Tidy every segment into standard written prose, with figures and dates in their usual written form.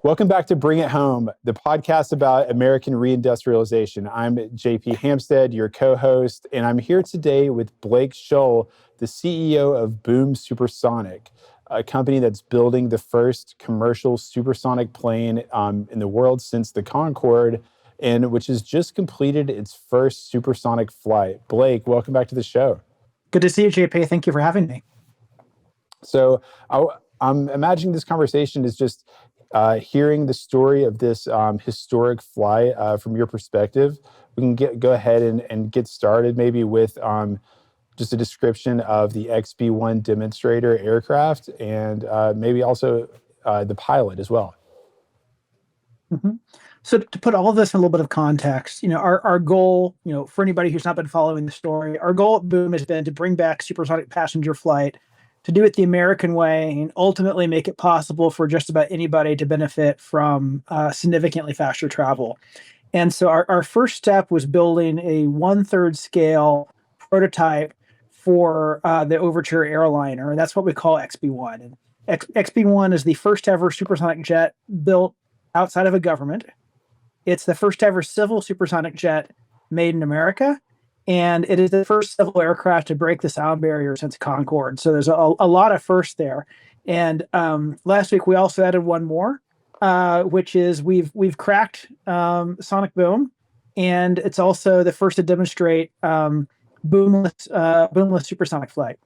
Welcome back to Bring It Home, the podcast about American reindustrialization. I'm JP Hampstead, your co-host, and I'm here today with Blake Scholl, the CEO of Boom Supersonic, a company that's building the first commercial supersonic plane in the world since the Concorde, and which has just completed its first supersonic flight. Blake, welcome back to the show. Good to see you, JP. Thank you for having me. So I'm imagining this conversation is just hearing the story of this historic flight from your perspective. We can go ahead and get started maybe with just a description of the XB-1 demonstrator aircraft and maybe also the pilot as well. Mm-hmm. So to put all of this in a little bit of context, our goal, for anybody who's not been following the story, our goal at Boom has been to bring back supersonic passenger flight, to do it the American way, and ultimately make it possible for just about anybody to benefit from significantly faster travel. And so our first step was building a 1/3 scale prototype for the Overture airliner, and that's what we call XB-1. And XB-1 is the first ever supersonic jet built outside of a government. It's the first ever civil supersonic jet made in America, and it is the first civil aircraft to break the sound barrier since Concorde. So there's a lot of firsts there. And last week we also added one more, which is we've cracked sonic boom, and it's also the first to demonstrate boomless supersonic flight.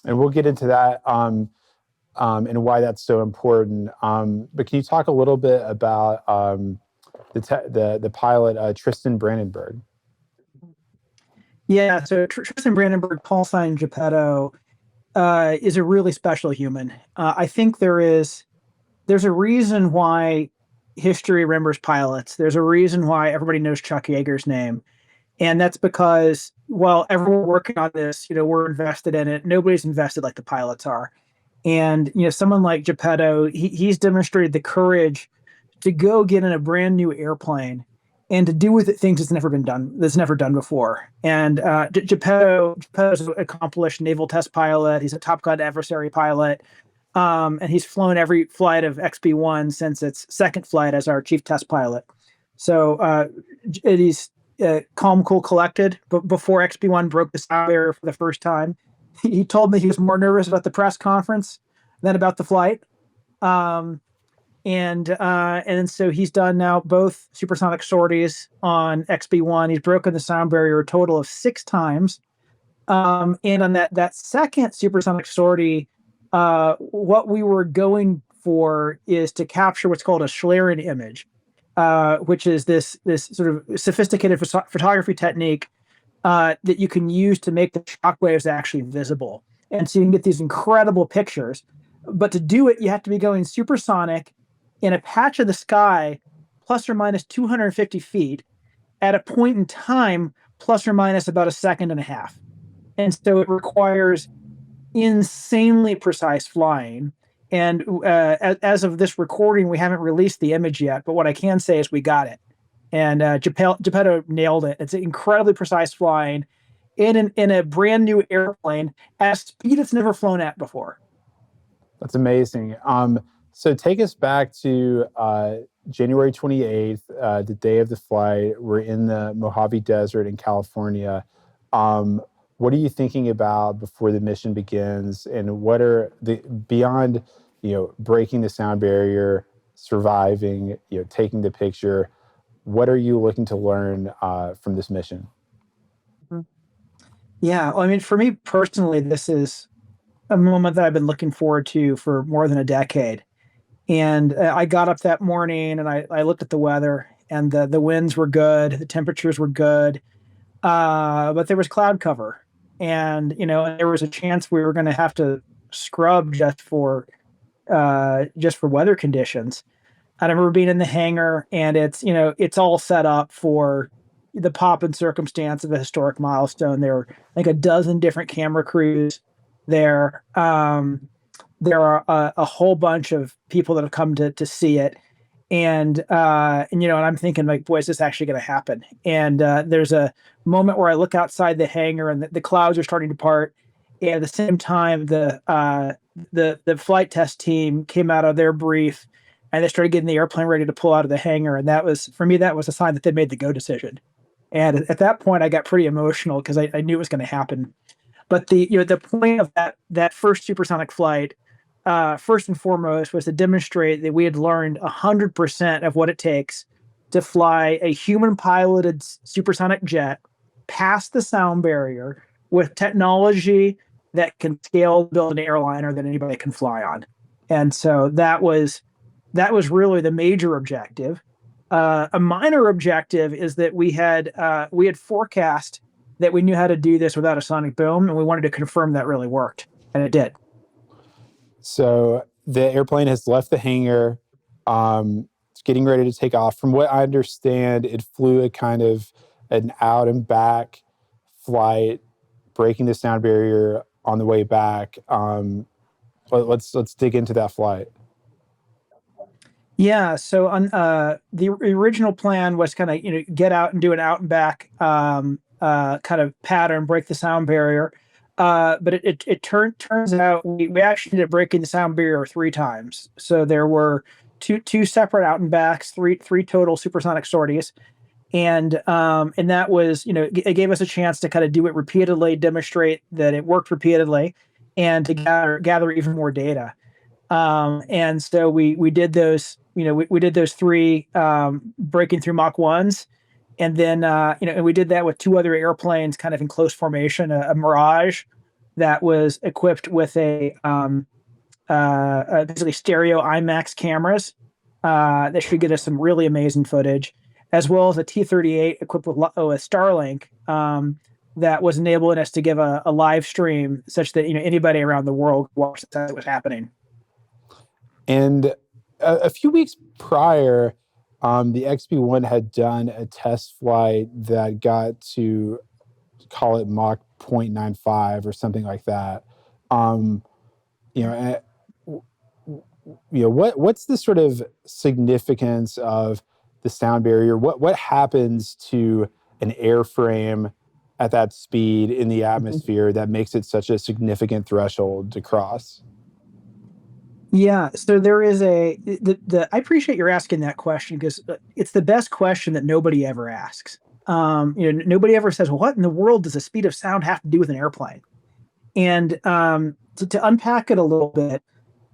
And we'll get into that and why that's so important. But can you talk a little bit about the pilot, Tristan Brandenburg? Yeah, so Tristan Brandenburg, call sign Geppetto, is a really special human. I think there's a reason why history remembers pilots. There's a reason why everybody knows Chuck Yeager's name. And that's because while everyone working on this, we're invested in it, nobody's invested like the pilots are. And, someone like Geppetto, he's demonstrated the courage to go get in a brand new airplane and to do with it things that's never done before. And Geppetto's an accomplished naval test pilot. He's a Top Gun adversary pilot. And he's flown every flight of XB-1 since its second flight as our chief test pilot. So he's calm, cool, collected. But before XB-1 broke the sound barrier for the first time, he told me he was more nervous about the press conference than about the flight. And so he's done now both supersonic sorties on XB-1. He's broken the sound barrier a total of 6 times. And on that second supersonic sortie, what we were going for is to capture what's called a Schlieren image, which is this sort of sophisticated photography technique that you can use to make the shock waves actually visible. And so you can get these incredible pictures. But to do it, you have to be going supersonic in a patch of the sky, plus or minus 250 feet, at a point in time, plus or minus about a second and a half. And so it requires insanely precise flying. And as of this recording, we haven't released the image yet, but what I can say is we got it. And Geppetto nailed it. It's incredibly precise flying in a brand new airplane at a speed it's never flown at before. That's amazing. So take us back to January 28th, the day of the flight. We're in the Mojave Desert in California. What are you thinking about before the mission begins? And what are beyond, breaking the sound barrier, surviving, taking the picture, what are you looking to learn from this mission? Yeah, well, I mean, for me personally, this is a moment that I've been looking forward to for more than a decade. And I got up that morning and I looked at the weather, and the winds were good, the temperatures were good, but there was cloud cover, and there was a chance we were going to have to scrub just for weather conditions. I remember being in the hangar, and it's all set up for the pomp and circumstance of a historic milestone. There were like a dozen different camera crews there. There are a whole bunch of people that have come to see it. And I'm thinking, like, boy, is this actually going to happen? And there's a moment where I look outside the hangar and the clouds are starting to part. And at the same time, the flight test team came out of their brief and they started getting the airplane ready to pull out of the hangar. And that was, for me, that was a sign that they made the go decision. And at that point, I got pretty emotional because I knew it was going to happen. But the point of that first supersonic flight, first and foremost, was to demonstrate that we had learned 100% of what it takes to fly a human piloted supersonic jet past the sound barrier with technology that can scale build an airliner that anybody can fly on. And so that was really the major objective. A minor objective is that we had forecast that we knew how to do this without a sonic boom, and we wanted to confirm that really worked, and it did. So the airplane has left the hangar. It's getting ready to take off. From what I understand, it flew a kind of an out and back flight, breaking the sound barrier on the way back. Let's dig into that flight. Yeah. So on the original plan was kind of get out and do an out and back kind of pattern, break the sound barrier. But it turns out we actually ended up breaking the sound barrier 3 times. So there were two separate out and backs, three total supersonic sorties. And that was, it gave us a chance to kind of do it repeatedly, demonstrate that it worked repeatedly, and to gather even more data. And so we did those, we did those 3 breaking through Mach 1s. And then, and we did that with 2 other airplanes kind of in close formation, a Mirage that was equipped with basically stereo IMAX cameras that should get us some really amazing footage, as well as a T-38 equipped with Starlink that was enabling us to give a live stream such that anybody around the world watched as it was happening. And a few weeks prior, the XB-1 had done a test flight that got to, call it Mach 0.95 or something like that. What's the sort of significance of the sound barrier? What happens to an airframe at that speed in the atmosphere that makes it such a significant threshold to cross? Yeah, so there is I appreciate you're asking that question because it's the best question that nobody ever asks. Nobody ever says, "What in the world does the speed of sound have to do with an airplane?" And to unpack it a little bit,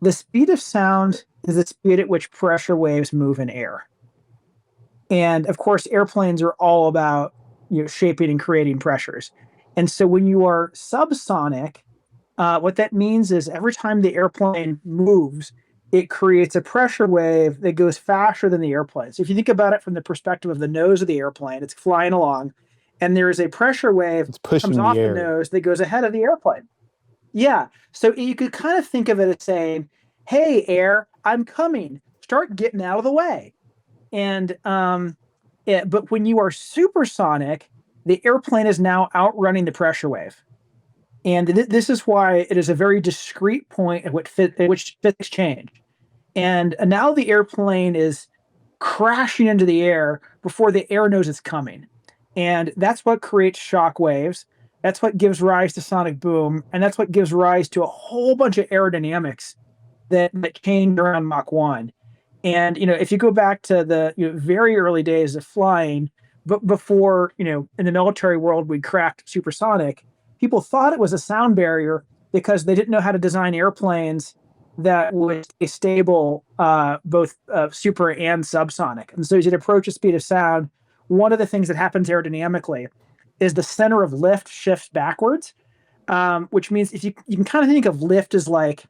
the speed of sound is the speed at which pressure waves move in air. And of course, airplanes are all about shaping and creating pressures. And so when you are subsonic, what that means is every time the airplane moves, it creates a pressure wave that goes faster than the airplane. So if you think about it from the perspective of the nose of the airplane, it's flying along, and there is a pressure wave that comes off the nose that goes ahead of the airplane. Yeah. So you could kind of think of it as saying, "Hey, air, I'm coming. Start getting out of the way." And but when you are supersonic, the airplane is now outrunning the pressure wave. And this is why it is a very discrete point at which physics change. And now the airplane is crashing into the air before the air knows it's coming. And that's what creates shock waves. That's what gives rise to sonic boom. And that's what gives rise to a whole bunch of aerodynamics that change around Mach 1. And, if you go back to the very early days of flying, but before, in the military world, we cracked supersonic, people thought it was a sound barrier because they didn't know how to design airplanes that would stay stable, both super and subsonic. And so as you approach the speed of sound, one of the things that happens aerodynamically is the center of lift shifts backwards, which means if you can kind of think of lift as like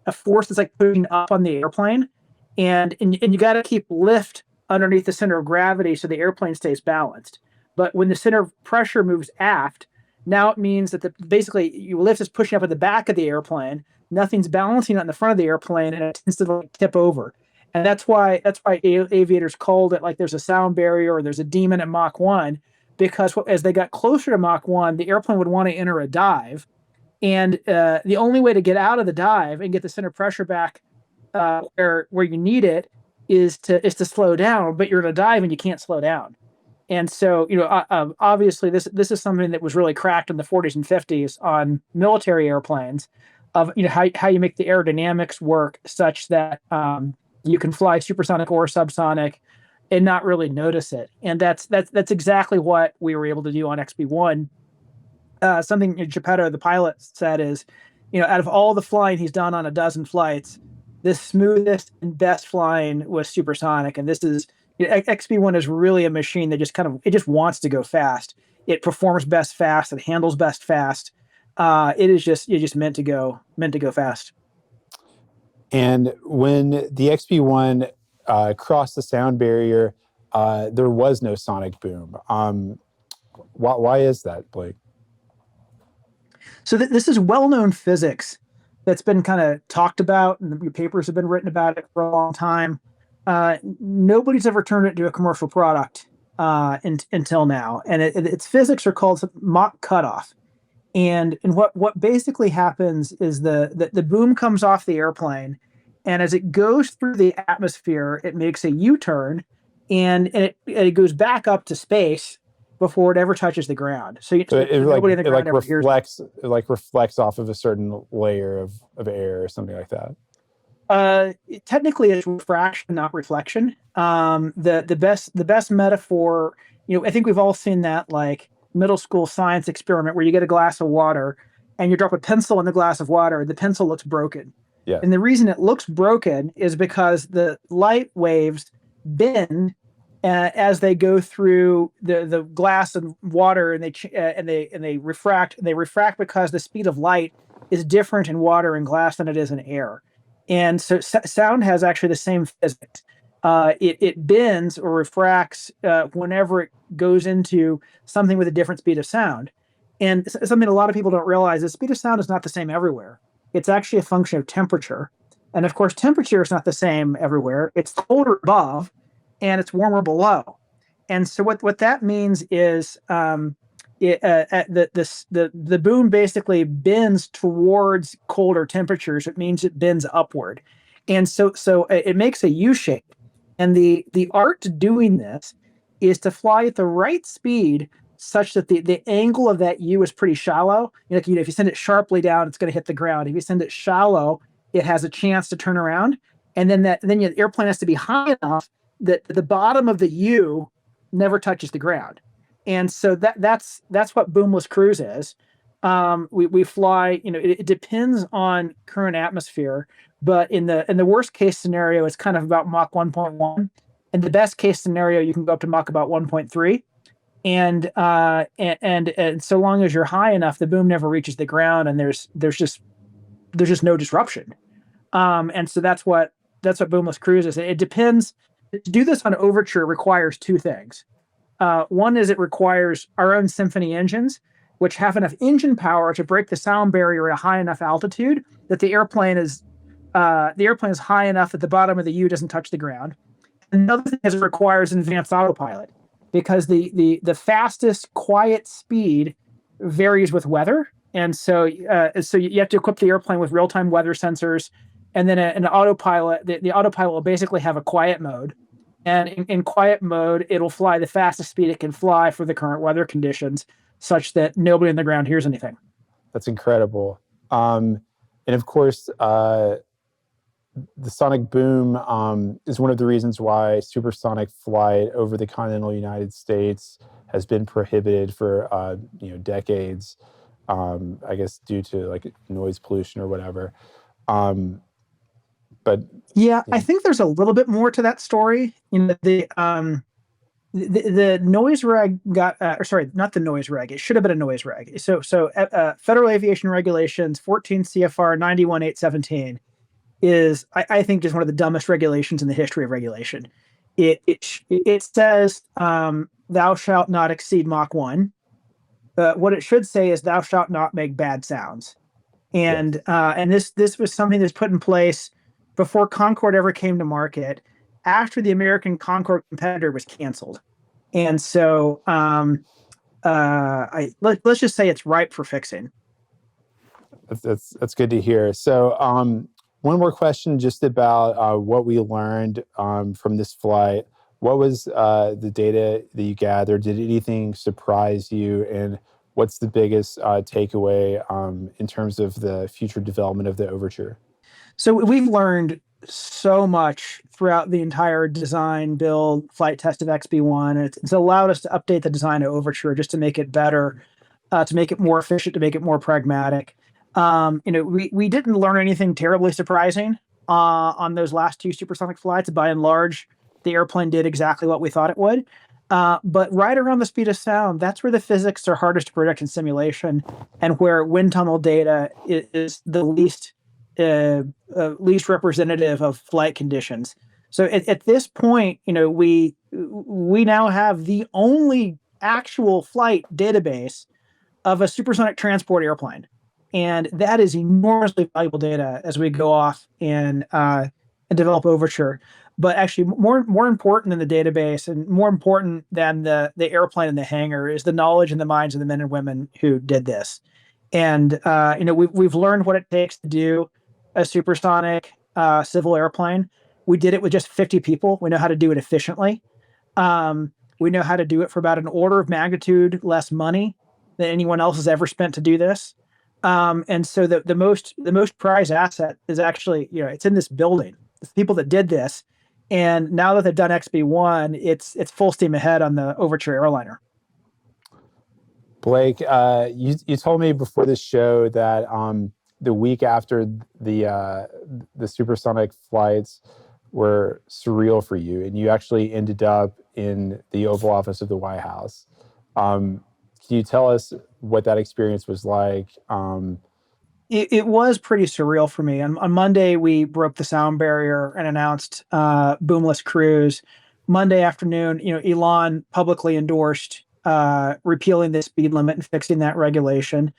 a force that's like pushing up on the airplane, and you got to keep lift underneath the center of gravity so the airplane stays balanced. But when the center of pressure moves aft, now it means that basically your lift is pushing up at the back of the airplane. Nothing's balancing on the front of the airplane, and it tends to tip over. And that's why aviators called it like there's a sound barrier or there's a demon at Mach 1, because as they got closer to Mach 1, the airplane would want to enter a dive. And the only way to get out of the dive and get the center pressure back where you need it is to slow down, but you're in a dive and you can't slow down. And so, obviously this is something that was really cracked in the 40s and 50s on military airplanes of, how you make the aerodynamics work such that You can fly supersonic or subsonic and not really notice it. And that's exactly what we were able to do on XB1. Something Geppetto, the pilot, said is, out of all the flying he's done on a dozen flights, the smoothest and best flying was supersonic. And this is, XB1 is really a machine that it just wants to go fast. It performs best fast. It handles best fast. It's just meant to go fast. And when the XB1 crossed the sound barrier, there was no sonic boom. Why is that, Blake? So this is well-known physics that's been kind of talked about, and the papers have been written about it for a long time. Nobody's ever turned it into a commercial product until now, and its physics are called Mach cutoff. And what basically happens is the boom comes off the airplane, and as it goes through the atmosphere, it makes a U-turn, and it goes back up to space before it ever touches the ground. So nobody in the ground ever hears it. It like reflects off of a certain layer of air or something like that. Technically, it's refraction, not reflection. The best metaphor, I think we've all seen that like middle school science experiment where you get a glass of water and you drop a pencil in the glass of water. The pencil looks broken. Yeah. And the reason it looks broken is because the light waves bend as they go through the glass and water, and they refract. And they refract because the speed of light is different in water and glass than it is in air. And so sound has actually the same physics. It bends or refracts whenever it goes into something with a different speed of sound. And something a lot of people don't realize is speed of sound is not the same everywhere. It's actually a function of temperature. And of course, temperature is not the same everywhere. It's colder above and it's warmer below. And so what that means is the boom basically bends towards colder temperatures. It means it bends upward. And so it makes a U shape. And the art to doing this is to fly at the right speed such that the angle of that U is pretty shallow. If you send it sharply down, it's going to hit the ground. If you send it shallow, it has a chance to turn around. And then the airplane has to be high enough that the bottom of the U never touches the ground. And so that's what boomless cruise is. We fly, it depends on current atmosphere, but in the worst case scenario, it's kind of about Mach 1.1. And the best case scenario, you can go up to Mach about 1.3. And so long as you're high enough, the boom never reaches the ground, and there's just no disruption. And so that's what boomless cruise is. It depends. To do this on Overture requires two things. One is it requires our own Symphony engines, which have enough engine power to break the sound barrier at a high enough altitude that the airplane is high enough that the bottom of the U doesn't touch the ground. Another thing is it requires an advanced autopilot, because the fastest quiet speed varies with weather. And so you have to equip the airplane with real-time weather sensors, and then an autopilot. The autopilot will basically have a quiet mode. And in quiet mode, it'll fly the fastest speed it can fly for the current weather conditions, such that nobody on the ground hears anything. That's incredible. And of course, the sonic boom is one of the reasons why supersonic flight over the continental United States has been prohibited for decades. I guess due to like noise pollution or whatever. But yeah, I think there's a little bit more to that story. The noise reg got, sorry, not the noise reg. It should have been a noise reg. So Federal Aviation Regulations 14 CFR 91817 is, I think, just one of the dumbest regulations in the history of regulation. It says thou shalt not exceed Mach 1. What it should say is thou shalt not make bad sounds. And this was something that's put in place before Concorde ever came to market, after the American Concorde competitor was canceled. And so let's just say it's ripe for fixing. That's good to hear. So one more question just about what we learned from this flight. What was the data that you gathered? Did anything surprise you? And what's the biggest takeaway in terms of the future development of the Overture? So we've learned so much throughout the entire design, build, flight test of XB1. It's allowed us to update the design of Overture just to make it better, to make it more efficient, to make it more pragmatic. We didn't learn anything terribly surprising on those last two supersonic flights. By and large, the airplane did exactly what we thought it would. But right around the speed of sound, that's where the physics are hardest to predict in simulation, and where wind tunnel data is the least representative of flight conditions. So at this point, we now have the only actual flight database of a supersonic transport airplane, and that is enormously valuable data as we go off and develop Overture. But actually, more important than the database, and more important than the airplane in the hangar, is the knowledge and the minds of the men and women who did this. And we've learned what it takes to do a supersonic civil airplane. We did it with just 50 people. We know how to do it efficiently. We know how to do it for about an order of magnitude less money than anyone else has ever spent to do this. And so the most prized asset is actually, it's in this building. It's the people that did this. And now that they've done XB1, it's full steam ahead on the Overture airliner. Blake, you told me before this show that the week after the supersonic flights were surreal for you, and you actually ended up in the Oval Office of the White House. Can you tell us what that experience was like? It was pretty surreal for me. On Monday, we broke the sound barrier and announced boomless cruise. Monday afternoon, Elon publicly endorsed repealing the speed limit and fixing that regulation.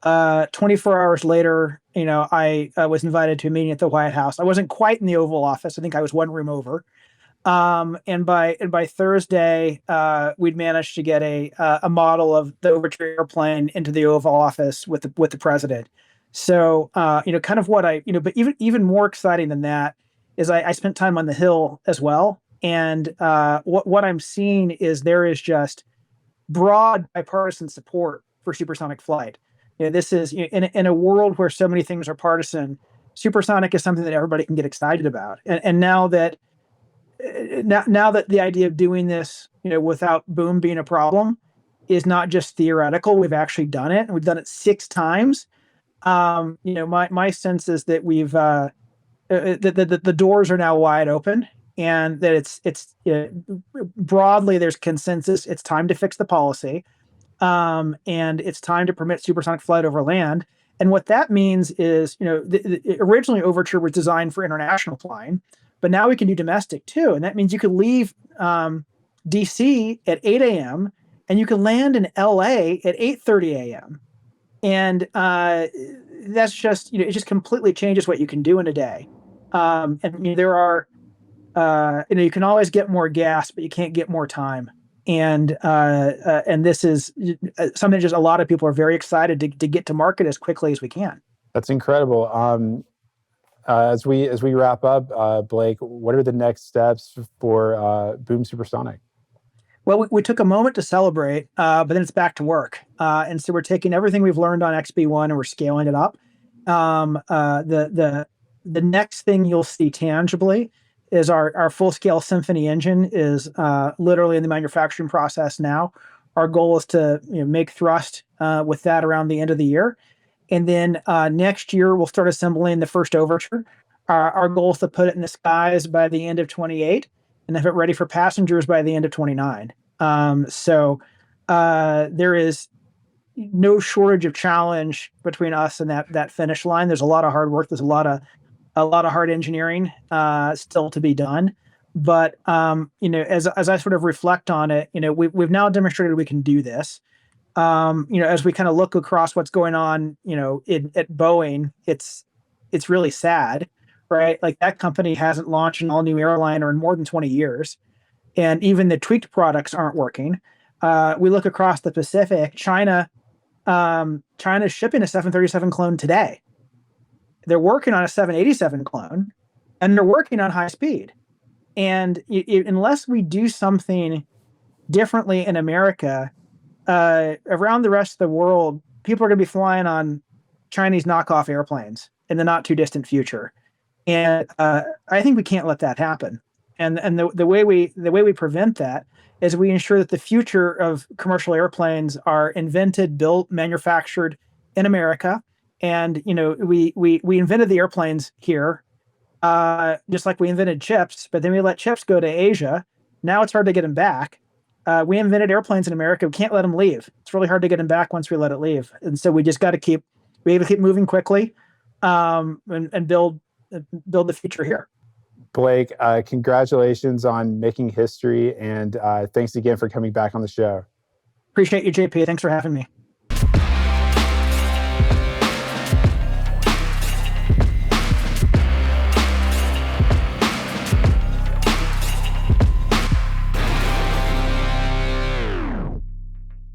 24 hours later, I was invited to a meeting at the White House. I wasn't quite in the Oval Office. I think I was one room over. And by Thursday, we'd managed to get a model of the Overture airplane into the Oval Office with the president. So, kind of but even more exciting than that is I spent time on the Hill as well. And what I'm seeing is there is just broad bipartisan support for supersonic flight. This is in a world where so many things are partisan. Supersonic is something that everybody can get excited about. And now that the idea of doing this, without boom being a problem, is not just theoretical. We've actually done it, and we've done it 6 times. My sense is that we've the doors are now wide open, and that it's broadly there's consensus. It's time to fix the policy, and it's time to permit supersonic flight over land. And what that means is, originally Overture was designed for international flying, but now we can do domestic too. And that means you could leave DC at 8 a.m. and you can land in LA at 8:30 a.m. And that's just, it just completely changes what you can do in a day. And there are, you can always get more gas, but you can't get more time. And this is something just a lot of people are very excited to get to market as quickly as we can. That's incredible. As we wrap up, Blake, what are the next steps for Boom Supersonic? Well, we took a moment to celebrate, but then it's back to work. And so we're taking everything we've learned on XB1 and we're scaling it up. The next thing you'll see tangibly is our full-scale Symphony engine is literally in the manufacturing process now. Our goal is to make thrust with that around the end of the year. And then next year, we'll start assembling the first Overture. Our goal is to put it in the skies by the end of 28 and have it ready for passengers by the end of 29. So there is no shortage of challenge between us and that finish line. There's a lot of hard work. There's a lot of hard engineering still to be done. But as I sort of reflect on it, we've now demonstrated we can do this. As we kind of look across what's going on, at Boeing, it's really sad, right? Like, that company hasn't launched an all new airliner in more than 20 years. And even the tweaked products aren't working. We look across the Pacific, China's shipping a 737 clone today. They're working on a 787 clone, and they're working on high speed. And unless we do something differently in America, around the rest of the world, people are going to be flying on Chinese knockoff airplanes in the not too distant future. And I think we can't let that happen. And the way we prevent that is we ensure that the future of commercial airplanes are invented, built, manufactured in America. And we invented the airplanes here, just like we invented chips, but then we let chips go to Asia. Now it's hard to get them back. We invented airplanes in America. We can't let them leave. It's really hard to get them back once we let it leave. And so we just got to keep moving quickly, and build the future here. Blake, congratulations on making history, and thanks again for coming back on the show. Appreciate you, JP. Thanks for having me.